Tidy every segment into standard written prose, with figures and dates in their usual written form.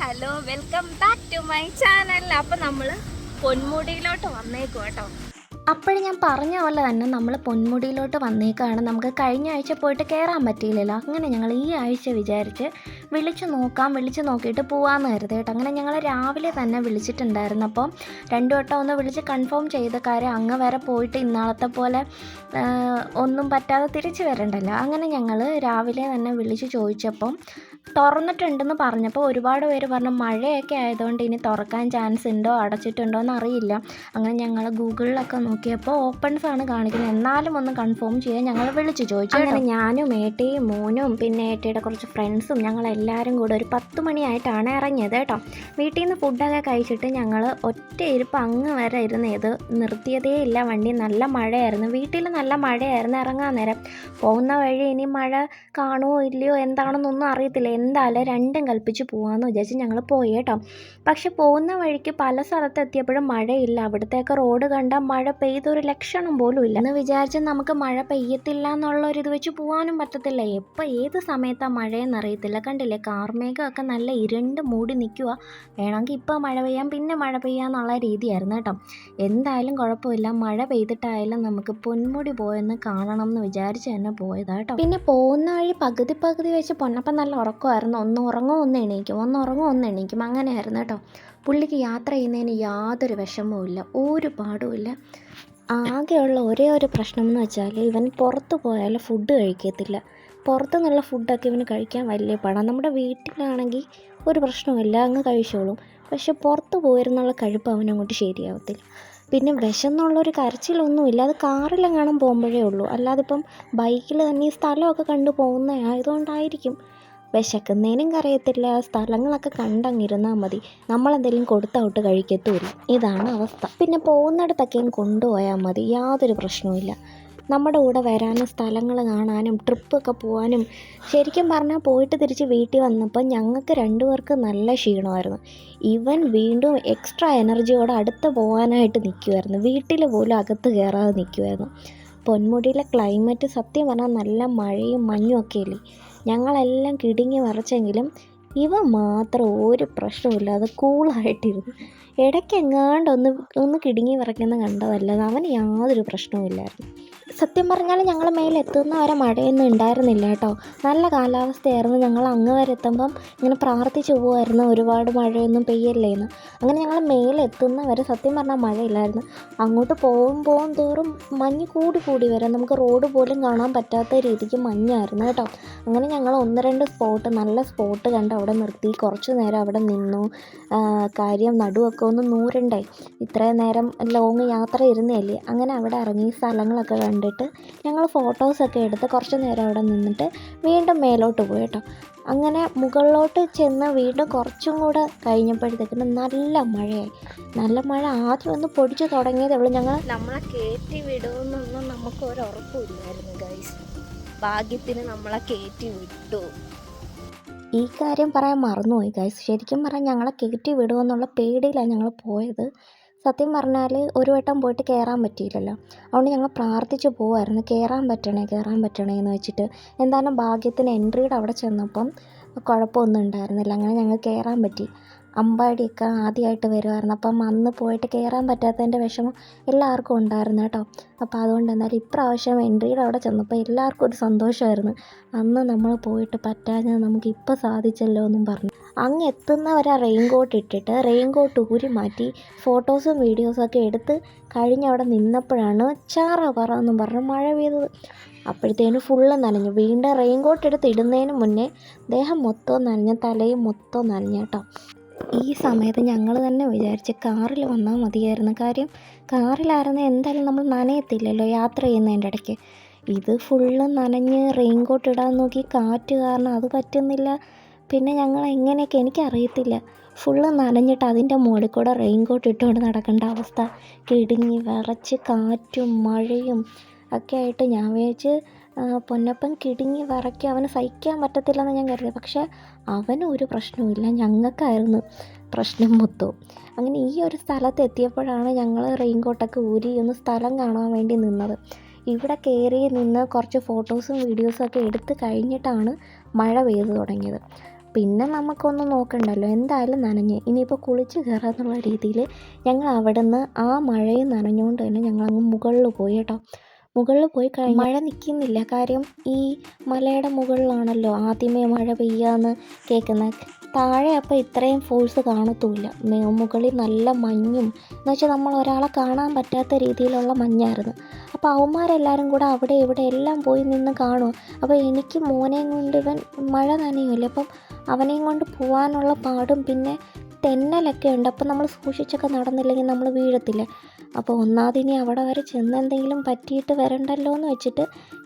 Hello, welcome back to my channel. അപ്പം നമ്മൾ പൊന്മുടിയിലോട്ട് വന്നേക്കും കേട്ടോ. അപ്പോഴും ഞാൻ പറഞ്ഞ പോലെ തന്നെ നമ്മൾ പൊന്മുടിയിലോട്ട് വന്നേക്കാണ്. നമുക്ക് കഴിഞ്ഞ ആഴ്ച പോയിട്ട് കയറാൻ പറ്റിയില്ലല്ലോ. അങ്ങനെ ഞങ്ങൾ ഈ ആഴ്ച വിചാരിച്ച് വിളിച്ച് നോക്കിയിട്ട് പോകാമെന്ന് കരുതി കേട്ടോ. അങ്ങനെ ഞങ്ങൾ രാവിലെ തന്നെ വിളിച്ചിട്ടുണ്ടായിരുന്നു. അപ്പോൾ 2 വട്ടം ഒന്ന് വിളിച്ച് കൺഫേം ചെയ്ത കാര്യം അങ്ങ് വരെ പോയിട്ട് ഇന്നാളത്തെ പോലെ ഒന്നും പറ്റാതെ തിരിച്ച് വരണ്ടല്ലോ. അങ്ങനെ ഞങ്ങൾ രാവിലെ തന്നെ വിളിച്ച് ചോദിച്ചപ്പം തുറന്നിട്ടുണ്ടെന്ന് പറഞ്ഞപ്പോൾ ഒരുപാട് പേര് പറഞ്ഞു മഴയൊക്കെ ആയതുകൊണ്ട് ഇനി തുറക്കാൻ ചാൻസ് ഉണ്ടോ അടച്ചിട്ടുണ്ടോ എന്ന് അറിയില്ല. അങ്ങനെ ഞങ്ങൾ ഗൂഗിളിലൊക്കെ നോക്കിയപ്പോൾ ഓപ്പൺസ് ആണ് കാണിക്കുന്നത്. എന്നാലും ഒന്ന് കൺഫേം ചെയ്യാൻ ഞങ്ങൾ വിളിച്ച് ചോദിച്ചു. അങ്ങനെ ഞാനും ഏട്ടയും മോനും പിന്നെ ഏട്ടയുടെ കുറച്ച് ഫ്രണ്ട്സും ഞങ്ങളെല്ലാവരും കൂടെ ഒരു 10 മണിയായിട്ടാണ് ഇറങ്ങിയത് കേട്ടോ. വീട്ടിൽ നിന്ന് ഫുഡൊക്കെ കഴിച്ചിട്ട് ഞങ്ങൾ ഒറ്റ ഇരിപ്പ് അങ്ങ് വരെ ഇരുന്നത് നിർത്തിയതേ ഇല്ല. വണ്ടി നല്ല മഴയായിരുന്നു, വീട്ടിൽ നല്ല മഴയായിരുന്നു. ഇറങ്ങാൻ നേരം പോകുന്ന വഴി ഇനി മഴ കാണുമോ ഇല്ലയോ എന്താണെന്നൊന്നും അറിയത്തില്ല. എന്തായാലും രണ്ടും കൽപ്പിച്ച് പോകാമെന്ന് വിചാരിച്ച് ഞങ്ങൾ പോയി കേട്ടോ. പക്ഷെ പോകുന്ന വഴിക്ക് പല സ്ഥലത്ത് എത്തിയപ്പോഴും മഴയില്ല. അവിടത്തേക്ക് റോഡ് കണ്ടാൽ മഴ പെയ്തൊരു ലക്ഷണം പോലും ഇല്ല. എന്ന് വിചാരിച്ച് നമുക്ക് മഴ പെയ്യത്തില്ല എന്നുള്ളൊരിത് വെച്ച് പോകാനും പറ്റത്തില്ല. എപ്പോൾ ഏത് സമയത്താണ് മഴയെന്ന് അറിയത്തില്ല. കണ്ടില്ലേ, കാർമേഘമൊക്കെ നല്ല ഇരുണ്ട് മൂടി നിൽക്കുക. വേണമെങ്കിൽ ഇപ്പോൾ മഴ പെയ്യാം പിന്നെ മഴ പെയ്യാന്നുള്ള രീതിയായിരുന്നു കേട്ടോ. എന്തായാലും കുഴപ്പമില്ല, മഴ പെയ്തിട്ടായാലും നമുക്ക് പൊന്മുടി പോയെന്ന് കാണണം എന്ന് വിചാരിച്ച് തന്നെ പോയതാണ് കേട്ടോ. പിന്നെ പോകുന്ന വഴി പകുതി വെച്ച് പൊന്നപ്പം നല്ല ഉറക്കമായിരുന്നു. ഒന്ന് ഉറങ്ങും ഒന്ന് എണീക്കും അങ്ങനെയായിരുന്നു കേട്ടോ. പുള്ളിക്ക് യാത്ര ചെയ്യുന്നതിന് യാതൊരു വിഷമവുമില്ല, ഒരു പാടുമില്ല. ആകെയുള്ള ഒരേ ഒരു പ്രശ്നം എന്ന് വെച്ചാൽ ഇവൻ പുറത്ത് പോയാൽ ഫുഡ് കഴിക്കത്തില്ല. പുറത്തുനിന്നുള്ള ഫുഡൊക്കെ ഇവന് കഴിക്കാൻ വലിയ പാടാണ്. നമ്മുടെ വീട്ടിലാണെങ്കിൽ ഒരു പ്രശ്നമില്ല, അങ്ങ് കഴിച്ചോളും. പക്ഷെ പുറത്ത് പോയിരുന്നുള്ള കഴിപ്പ് അവനങ്ങോട്ട് ശരിയാവത്തില്ല. പിന്നെ വിശന്നുള്ളൊരു കരച്ചിലൊന്നുമില്ല, അത് കാറിലെങ്ങാനും പോകുമ്പോഴേ ഉള്ളൂ. അല്ലാതെ ഇപ്പം ബൈക്കിൽ തന്നെ ഈ സ്ഥലമൊക്കെ കണ്ടു പോകുന്ന ആയതുകൊണ്ടായിരിക്കും. വിശക്കുന്നതിനും കറിയത്തില്ല, സ്ഥലങ്ങളൊക്കെ കണ്ടങ്ങിരുന്നാൽ മതി. നമ്മളെന്തെങ്കിലും കൊടുത്തവിട്ട് കഴിക്കത്തുമില്ല. ഇതാണ് അവസ്ഥ. പിന്നെ പോകുന്നിടത്തൊക്കെയും കൊണ്ടുപോയാൽ മതി, യാതൊരു പ്രശ്നവുമില്ല. നമ്മുടെ കൂടെ വരാനും സ്ഥലങ്ങൾ കാണാനും ട്രിപ്പൊക്കെ പോകാനും. ശരിക്കും പറഞ്ഞാൽ പോയിട്ട് തിരിച്ച് വീട്ടിൽ വന്നപ്പോൾ ഞങ്ങൾക്ക് 2 പേർക്ക് നല്ല ക്ഷീണമായിരുന്നു. ഇവൻ വീണ്ടും എക്സ്ട്രാ എനർജിയോടെ അടുത്ത് പോകാനായിട്ട് നിൽക്കുമായിരുന്നു. വീട്ടിൽ പോലും അകത്ത് കയറാതെ നിൽക്കുമായിരുന്നു. പൊന്മുടിയിലെ ക്ലൈമറ്റ് സത്യം പറഞ്ഞാൽ നല്ല മഴയും മഞ്ഞും ഒക്കെ ഇല്ലേ. ഞങ്ങളെല്ലാം കിടുങ്ങി വിറച്ചെങ്കിലും ഇവ മാത്രം ഒരു പ്രശ്നമില്ലാതെ കൂളായിട്ടിരുന്നു. ഇടയ്ക്കെങ്ങാണ്ട് ഒന്ന് കിടുങ്ങി വിറയ്ക്കുന്ന കണ്ടതല്ലാതെ അവന് യാതൊരു പ്രശ്നവുമില്ലായിരുന്നു. സത്യം പറഞ്ഞാൽ ഞങ്ങൾ മേലെത്തുന്ന വരെ മഴയൊന്നും ഉണ്ടായിരുന്നില്ല കേട്ടോ. നല്ല കാലാവസ്ഥയായിരുന്നു. ഞങ്ങൾ അങ്ങ് വരെ എത്തുമ്പം ഇങ്ങനെ പ്രാർത്ഥിച്ചു പോകുമായിരുന്നു ഒരുപാട് മഴയൊന്നും പെയ്യല്ലേന്ന്. അങ്ങനെ ഞങ്ങൾ മേലെത്തുന്ന വരെ സത്യം പറഞ്ഞാൽ മഴയില്ലായിരുന്നു. അങ്ങോട്ട് പോകുമ്പോൾ തോറും മഞ്ഞ് കൂടി വരാം. നമുക്ക് റോഡ് പോലും കാണാൻ പറ്റാത്ത രീതിക്ക് മഞ്ഞായിരുന്നു കേട്ടോ. അങ്ങനെ ഞങ്ങൾ 1-2 സ്പോട്ട് നല്ല സ്പോട്ട് കണ്ട് അവിടെ നിർത്തി കുറച്ച് നേരം അവിടെ നിന്നു. കാര്യം നടുവൊക്കെ ഒന്ന് നൂരണ്ടേ, ഇത്രയും നേരം ലോങ് യാത്ര ഇരുന്നല്ലേ. അങ്ങനെ അവിടെ ഇറങ്ങി സ്ഥലങ്ങളൊക്കെ കണ്ടിട്ട് ഞങ്ങൾ ഫോട്ടോസൊക്കെ എടുത്ത് കുറച്ച് നേരം അവിടെ നിന്നിട്ട് വീണ്ടും മേലോട്ട് പോയി കേട്ടോ. അങ്ങനെ മുകളിലോട്ട് ചെന്ന് വീണ്ടും കുറച്ചും കൂടെ കഴിഞ്ഞപ്പോഴത്തേക്കിന് നല്ല മഴയായി. നല്ല മഴ ആദ്യം ഒന്ന് പൊടിച്ച് തുടങ്ങിയതേ ഉള്ളൂ. നമ്മളെ കയറ്റി വിടുമെന്നൊന്നും നമുക്ക് ഒരു ഉറപ്പുമില്ലായിരുന്നു ഗൈസ്. ഭാഗ്യത്തിന് നമ്മളെ കയറ്റി വിട്ടു. ഈ കാര്യം പറയാൻ മറന്നുപോയി ഗൈസ്. ശരിക്കും പറഞ്ഞാൽ ഞങ്ങളെ കയറ്റി വിടുമെന്നുള്ള പേടിയിലാണ് ഞങ്ങൾ പോയത്. സത്യം പറഞ്ഞാൽ ഒരു വട്ടം പോയിട്ട് കയറാൻ പറ്റിയില്ലല്ലോ. അതുകൊണ്ട് ഞങ്ങൾ പ്രാർത്ഥിച്ച് പോവായിരുന്നു കയറാൻ പറ്റണേ എന്ന് വെച്ചിട്ട്. എന്തായാലും ഭാഗ്യത്തിന് എൻട്രിയുടെ അവിടെ ചെന്നപ്പം കുഴപ്പമൊന്നും ഉണ്ടായിരുന്നില്ല. അങ്ങനെ ഞങ്ങൾ കയറാൻ പറ്റി. അമ്പാടിയൊക്കെ ആദ്യമായിട്ട് വരുമായിരുന്നു. അപ്പം അന്ന് പോയിട്ട് കയറാൻ പറ്റാത്തതിൻ്റെ വിഷമം എല്ലാവർക്കും ഉണ്ടായിരുന്നു കേട്ടോ. അപ്പോൾ അതുകൊണ്ട് എന്തായാലും ഇപ്രാവശ്യം എൻട്രിയുടെ അവിടെ ചെന്നപ്പോൾ എല്ലാവർക്കും ഒരു സന്തോഷമായിരുന്നു. അന്ന് നമ്മൾ പോയിട്ട് പറ്റാഞ്ഞത് നമുക്ക് ഇപ്പോൾ സാധിച്ചല്ലോ എന്നും പറഞ്ഞു. അങ്ങ് എത്തുന്നവരെ റെയിൻകോട്ട് ഇട്ടിട്ട് റെയിൻകോട്ട് ഊരി മാറ്റി ഫോട്ടോസും വീഡിയോസൊക്കെ എടുത്ത് കഴിഞ്ഞവിടെ നിന്നപ്പോഴാണ് ചാറ പറ എന്നും പറഞ്ഞ് മഴ പെയ്തത്. അപ്പോഴത്തേനും ഫുള്ള് നനഞ്ഞു. വീണ്ടും റെയിൻകോട്ട് എടുത്ത് ഇടുന്നതിന് മുന്നേ ദേഹം മൊത്തം നനഞ്ഞ് തലയും മൊത്തം നനഞ്ഞ കേട്ടോ. ഈ സമയത്ത് ഞങ്ങൾ തന്നെ വിചാരിച്ച് കാറിൽ വന്നാൽ മതിയായിരുന്നു. കാര്യം കാറിലായിരുന്നു എന്തായാലും നമ്മൾ നനയത്തില്ലല്ലോ യാത്ര ചെയ്യുന്നതിൻ്റെ ഇടയ്ക്ക്. ഇത് ഫുള്ള് നനഞ്ഞ് റെയിൻകോട്ട് ഇടാൻ നോക്കി, കാറ്റ് കാരണം അത് പറ്റുന്നില്ല. പിന്നെ ഞങ്ങൾ എങ്ങനെയൊക്കെ എനിക്കറിയത്തില്ല, ഫുള്ള് നനഞ്ഞിട്ട് അതിൻ്റെ മുകളിൽ കൂടെ റെയിൻകോട്ട് ഇട്ടുകൊണ്ട് നടക്കേണ്ട അവസ്ഥ. കിടുങ്ങി വിറച്ച് കാറ്റും മഴയും ഒക്കെ ആയിട്ട് ഞാൻ വിചാരിച്ച് പൊന്നപ്പൻ കിടുങ്ങി വിറയ്ക്കും, അവന് സഹിക്കാൻ പറ്റത്തില്ലെന്ന് ഞാൻ കരുതി. പക്ഷേ അവന് ഒരു പ്രശ്നവുമില്ല, ഞങ്ങൾക്കായിരുന്നു പ്രശ്നം മൊത്തവും. അങ്ങനെ ഈ ഒരു സ്ഥലത്ത് എത്തിയപ്പോഴാണ് ഞങ്ങൾ റെയിൻകോട്ടൊക്കെ ഊരി ഒന്ന് സ്ഥലം കാണാൻ വേണ്ടി നിന്നത്. ഇവിടെ കയറി നിന്ന് കുറച്ച് ഫോട്ടോസും വീഡിയോസും ഒക്കെ എടുത്ത് കഴിഞ്ഞിട്ടാണ് മഴ പെയ്തു തുടങ്ങിയത്. പിന്നെ നമുക്കൊന്നും നോക്കണ്ടല്ലോ, എന്തായാലും നനഞ്ഞ് ഇനിയിപ്പോൾ കുളിച്ച് കയറാമെന്നുള്ള രീതിയിൽ ഞങ്ങൾ അവിടെ നിന്ന് ആ മഴയും നനഞ്ഞുകൊണ്ട് തന്നെ ഞങ്ങളങ്ങ് മുകളിൽ പോയി കേട്ടോ. മുകളിൽ പോയി കഴിഞ്ഞ് മഴ നിൽക്കുന്നില്ല, കാര്യം ഈ മലയുടെ മുകളിലാണല്ലോ ആദ്യമേ മഴ പെയ്യാന്ന് കേൾക്കുന്നത്. താഴെ അപ്പോൾ ഇത്രയും ഫോഴ്സ് കാണത്തുമില്ല. മുകളിൽ നല്ല മഞ്ഞും എന്ന് വെച്ചാൽ നമ്മൾ ഒരാളെ കാണാൻ പറ്റാത്ത രീതിയിലുള്ള മഞ്ഞായിരുന്നു. അപ്പോൾ അവന്മാരെല്ലാവരും കൂടെ അവിടെ ഇവിടെ എല്ലാം പോയി നിന്ന് കാണും. അപ്പോൾ എനിക്ക് മോനെയും കൊണ്ട് ഇവൻ മഴ നനയുമല്ലേ, അപ്പം അവനെയും കൊണ്ട് പോകാനുള്ള പാടും പിന്നെ തെന്നലൊക്കെ ഉണ്ട്. അപ്പം നമ്മൾ സൂക്ഷിച്ചൊക്കെ നടന്നില്ലെങ്കിൽ നമ്മൾ വീഴത്തില്ലേ. അപ്പോൾ ഒന്നാമതിനി അവിടെ വരെ ചെന്ന് എന്തെങ്കിലും പറ്റിയിട്ട് വരണ്ടല്ലോ എന്ന് വെച്ചിട്ട്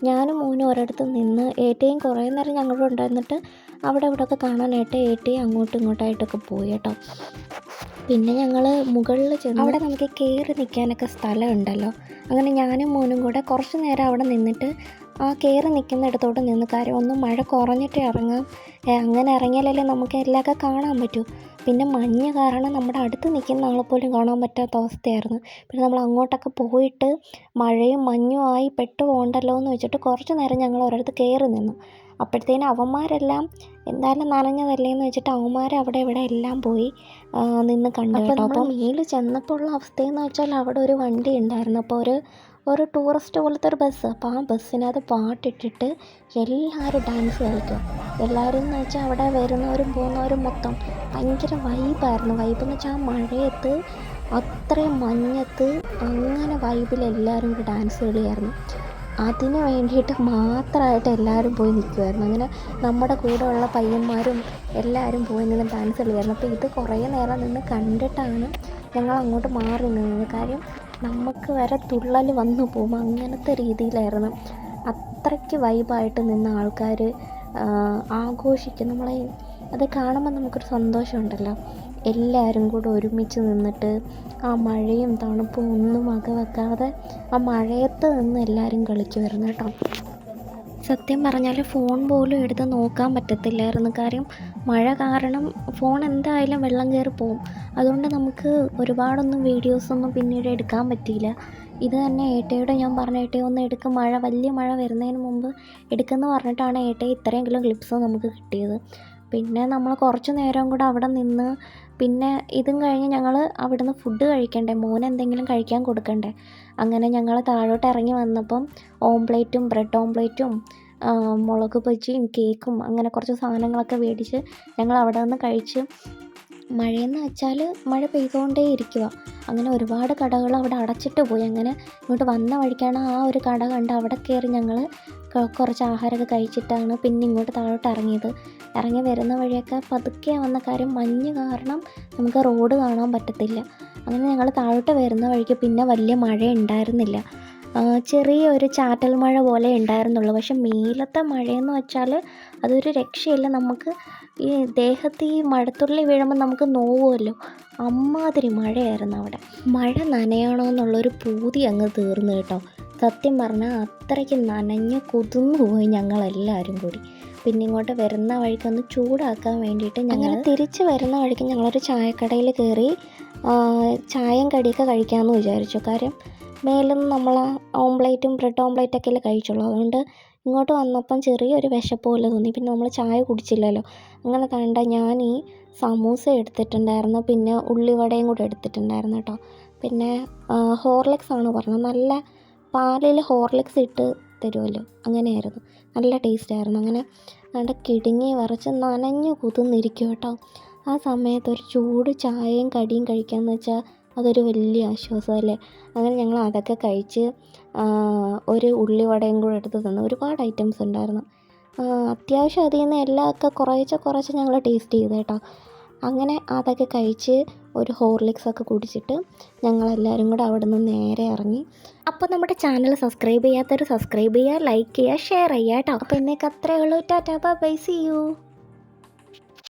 ഞാനും മോനും ഒരിടത്ത് നിന്ന് ഏട്ടയും കുറേ നേരം ഞങ്ങളുടെ ഉണ്ടായിരുന്നിട്ട് അവിടെ ഇവിടെയൊക്കെ കാണാനായിട്ട് ഏട്ടയും അങ്ങോട്ടും ഇങ്ങോട്ടായിട്ടൊക്കെ പോയി കേട്ടോ. പിന്നെ ഞങ്ങൾ മുകളിൽ ചെന്ന് അവിടെ നമുക്ക് കയറി നിൽക്കാനൊക്കെ സ്ഥലമുണ്ടല്ലോ. അങ്ങനെ ഞാനും മോനും കൂടെ കുറച്ച് നേരം അവിടെ നിന്നിട്ട് ആ കയറി നിൽക്കുന്നിടത്തോട്ട് നിന്ന്, കാര്യം ഒന്ന് മഴ കുറഞ്ഞിട്ട് ഇറങ്ങാം, അങ്ങനെ ഇറങ്ങിയാലല്ലേ നമുക്ക് എല്ലാമൊക്കെ കാണാൻ പറ്റൂ. പിന്നെ മഞ്ഞ് കാരണം നമ്മുടെ അടുത്ത് നിൽക്കുന്ന ആളെപ്പോലും കാണാൻ പറ്റാത്ത അവസ്ഥയായിരുന്നു. പിന്നെ നമ്മൾ അങ്ങോട്ടൊക്കെ പോയിട്ട് മഴയും മഞ്ഞും ആയി പെട്ടു പോകണ്ടല്ലോ എന്ന് വെച്ചിട്ട് കുറച്ച് നേരം ഞങ്ങൾ ഒരിടത്ത് കയറി നിന്നു. അപ്പോഴത്തേനും അവന്മാരെല്ലാം എന്തായാലും നനഞ്ഞതല്ലേ എന്ന് വെച്ചിട്ട് അവന്മാർ അവിടെ ഇവിടെ എല്ലാം പോയി നിന്ന് കണ്ടു കേട്ടോ. അപ്പോൾ മേളിൽ ചെന്നപ്പോൾ ഉള്ള അവസ്ഥയെന്ന് വെച്ചാൽ അവിടെ ഒരു വണ്ടി ഉണ്ടായിരുന്നു. അപ്പോൾ ഒരു ടൂറിസ്റ്റ് പോലത്തെ ഒരു ബസ്. അപ്പോൾ ആ ബസ്സിനകത്ത് പാട്ടിട്ടിട്ട് എല്ലാവരും ഡാൻസ് കളിക്കുക. എല്ലാവരും എന്ന് വെച്ചാൽ അവിടെ വരുന്നവരും പോകുന്നവരും മൊത്തം ഭയങ്കര വൈബായിരുന്നു. വൈബെന്ന് വെച്ചാൽ ആ മഴയത്ത് അത്രയും മഞ്ഞത്ത് അങ്ങനെ വൈബിൽ എല്ലാവരും കൂടി ഡാൻസ് കളിയായിരുന്നു. അതിന് വേണ്ടിയിട്ട് മാത്രമായിട്ട് എല്ലാവരും പോയി നിൽക്കുമായിരുന്നു. അങ്ങനെ നമ്മുടെ കൂടെയുള്ള പയ്യന്മാരും എല്ലാവരും പോയി നിന്ന് ഡാൻസ് കളിയായിരുന്നു. അപ്പോൾ ഇത് കുറേ നേരം നിന്ന് കണ്ടിട്ടാണ് ഞങ്ങൾ അങ്ങോട്ട് മാറി നിന്നത്. കാര്യം നമുക്ക് വരെ തുള്ളൽ വന്നു പോകും, അങ്ങനത്തെ രീതിയിലായിരുന്നു. അത്രയ്ക്ക് വൈബായിട്ട് നിന്ന ആൾക്കാർ ആഘോഷിക്കും. നമ്മളെ അത് കാണുമ്പോൾ നമുക്കൊരു സന്തോഷമുണ്ടല്ലോ. എല്ലാവരും കൂടെ ഒരുമിച്ച് നിന്നിട്ട് ആ മഴയും തണുപ്പും ഒന്നും വകവെക്കാതെ ആ മഴയത്ത് നിന്ന് എല്ലാവരും കളിക്കുമായിരുന്നു കേട്ടോ. സത്യം പറഞ്ഞാൽ ഫോൺ പോലും എടുത്ത് നോക്കാൻ പറ്റത്തില്ലായിരുന്നു. കാര്യം മഴ കാരണം ഫോൺ എന്തായാലും വെള്ളം കയറി പോവും. അതുകൊണ്ട് നമുക്ക് ഒരുപാടൊന്നും വീഡിയോസൊന്നും പിന്നീട് എടുക്കാൻ പറ്റിയില്ല. ഇത് തന്നെ ഏട്ടയോട് ഞാൻ പറഞ്ഞ ഏട്ടയെ ഒന്ന് എടുക്കും, വലിയ മഴ വരുന്നതിന് മുമ്പ് എടുക്കുമെന്ന് പറഞ്ഞിട്ടാണ് ഏട്ടയെ ഇത്രയെങ്കിലും ക്ലിപ്സ് നമുക്ക് കിട്ടിയത്. പിന്നെ നമ്മൾ കുറച്ച് നേരം കൂടെ അവിടെ നിന്ന് പിന്നെ ഇതും കഴിഞ്ഞ് ഞങ്ങൾ അവിടുന്ന് ഫുഡ് കഴിക്കണ്ടേ, മോന് എന്തെങ്കിലും കഴിക്കാൻ കൊടുക്കണ്ടേ. അങ്ങനെ ഞങ്ങൾ താഴോട്ട് ഇറങ്ങി വന്നപ്പം ഓംപ്ലേറ്റും ബ്രെഡ് ഓംപ്ലേറ്റും മുളക് ബജിയും കേക്കും അങ്ങനെ കുറച്ച് സാധനങ്ങളൊക്കെ മേടിച്ച് ഞങ്ങൾ അവിടെ നിന്ന് കഴിച്ച്. മഴയെന്ന് വെച്ചാൽ മഴ പെയ്തുകൊണ്ടേ ഇരിക്കുക. അങ്ങനെ ഒരുപാട് കടകൾ അവിടെ അടച്ചിട്ട് പോയി. അങ്ങനെ ഇങ്ങോട്ട് വന്ന വഴിക്കാണ് ആ ഒരു കട കണ്ട് അവിടെ കയറി ഞങ്ങൾ കുറച്ച് ആഹാരമൊക്കെ കഴിച്ചിട്ടാണ് പിന്നെ ഇങ്ങോട്ട് താഴോട്ട് ഇറങ്ങിയത്. ഇറങ്ങി വരുന്ന വഴിയൊക്കെ പതുക്കെ വന്ന കാര്യം മഞ്ഞ് കാരണം നമുക്ക് റോഡ് കാണാൻ പറ്റത്തില്ല. അങ്ങനെ ഞങ്ങൾ താഴോട്ട് വരുന്ന വഴിക്ക് പിന്നെ വലിയ മഴ ഉണ്ടായിരുന്നില്ല. ചെറിയൊരു ചാറ്റൽ മഴ പോലെ ഉണ്ടായിരുന്നുള്ളൂ. പക്ഷെ മേലത്തെ മഴയെന്ന് വെച്ചാൽ അതൊരു രക്ഷയില്ല. നമുക്ക് ഈ ദേഹത്ത് ഈ മഴത്തുള്ളി വീഴുമ്പോൾ നമുക്ക് നോവുമല്ലോ, അമ്മാതിരി മഴയായിരുന്നു അവിടെ. മഴ നനയണോ എന്നുള്ളൊരു പൂതി അങ്ങ് തീർന്നു കേട്ടോ. സത്യം പറഞ്ഞാൽ അത്രയ്ക്ക് നനഞ്ഞ് കുതിർന്നു പോയി ഞങ്ങളെല്ലാവരും കൂടി. പിന്നെ ഇങ്ങോട്ട് വരുന്ന വഴിക്കൊന്ന് ചൂടാക്കാൻ വേണ്ടിയിട്ട് ഞങ്ങൾ തിരിച്ച് വരുന്ന വഴിക്ക് ഞങ്ങളൊരു ചായക്കടയിൽ കയറി ചായയും കടിയൊക്കെ കഴിക്കാമെന്ന് വിചാരിച്ചു. കാര്യം മേലൊന്നും നമ്മൾ ഓംപ്ലേറ്റും ബ്രെഡ് ഓംപ്ലേറ്റൊക്കെ അല്ലേ കഴിച്ചുള്ളൂ. അതുകൊണ്ട് ഇങ്ങോട്ട് വന്നപ്പം ചെറിയൊരു വിശപ്പ് പോലെ തോന്നി. പിന്നെ നമ്മൾ ചായ കുടിച്ചില്ലല്ലോ. അങ്ങനെ കണ്ട ഞാൻ ഈ സമൂസ എടുത്തിട്ടുണ്ടായിരുന്നു, പിന്നെ ഉള്ളിവടയും കൂടെ എടുത്തിട്ടുണ്ടായിരുന്നു കേട്ടോ. പിന്നെ ഹോർലിക്സ് ആണ് പറഞ്ഞത്, നല്ല പാലിൽ ഹോർലിക്സ് ഇട്ട് തരുമല്ലോ, അങ്ങനെയായിരുന്നു. നല്ല ടേസ്റ്റായിരുന്നു. അങ്ങനെ നല്ല കിടുങ്ങി വിറച്ച് നനഞ്ഞ് കുതിർന്നിരിക്കും കേട്ടോ. ആ സമയത്ത് ഒരു ചൂട് ചായയും കടിയും കഴിക്കാമെന്ന് വെച്ചാൽ അതൊരു വലിയ ആശ്വാസമല്ലേ. അങ്ങനെ ഞങ്ങൾ അതൊക്കെ കഴിച്ച് ഒരു ഉള്ളിവടയും കൂടെ എടുത്ത് തന്നു. ഒരുപാട് ഐറ്റംസ് ഉണ്ടായിരുന്നു. അത്യാവശ്യം അതിൽ നിന്ന് എല്ലാമൊക്കെ കുറേശ്ശെ ഞങ്ങൾ ടേസ്റ്റ് ചെയ്തു കേട്ടോ. അങ്ങനെ അതൊക്കെ കഴിച്ച് ഒരു ഹോർലിക്സൊക്കെ കുടിച്ചിട്ട് ഞങ്ങളെല്ലാവരും കൂടെ അവിടെ നിന്ന് നേരെ ഇറങ്ങി. അപ്പോൾ നമ്മുടെ ചാനൽ സബ്സ്ക്രൈബ് ചെയ്യാത്തവർ സബ്സ്ക്രൈബ് ചെയ്യുക, ലൈക്ക് ചെയ്യുക, ഷെയർ ചെയ്യുക കേട്ടോ. അപ്പോൾ ഇന്നേക്ക് അത്രയേ ഉള്ളൂ. Tata bye, see U.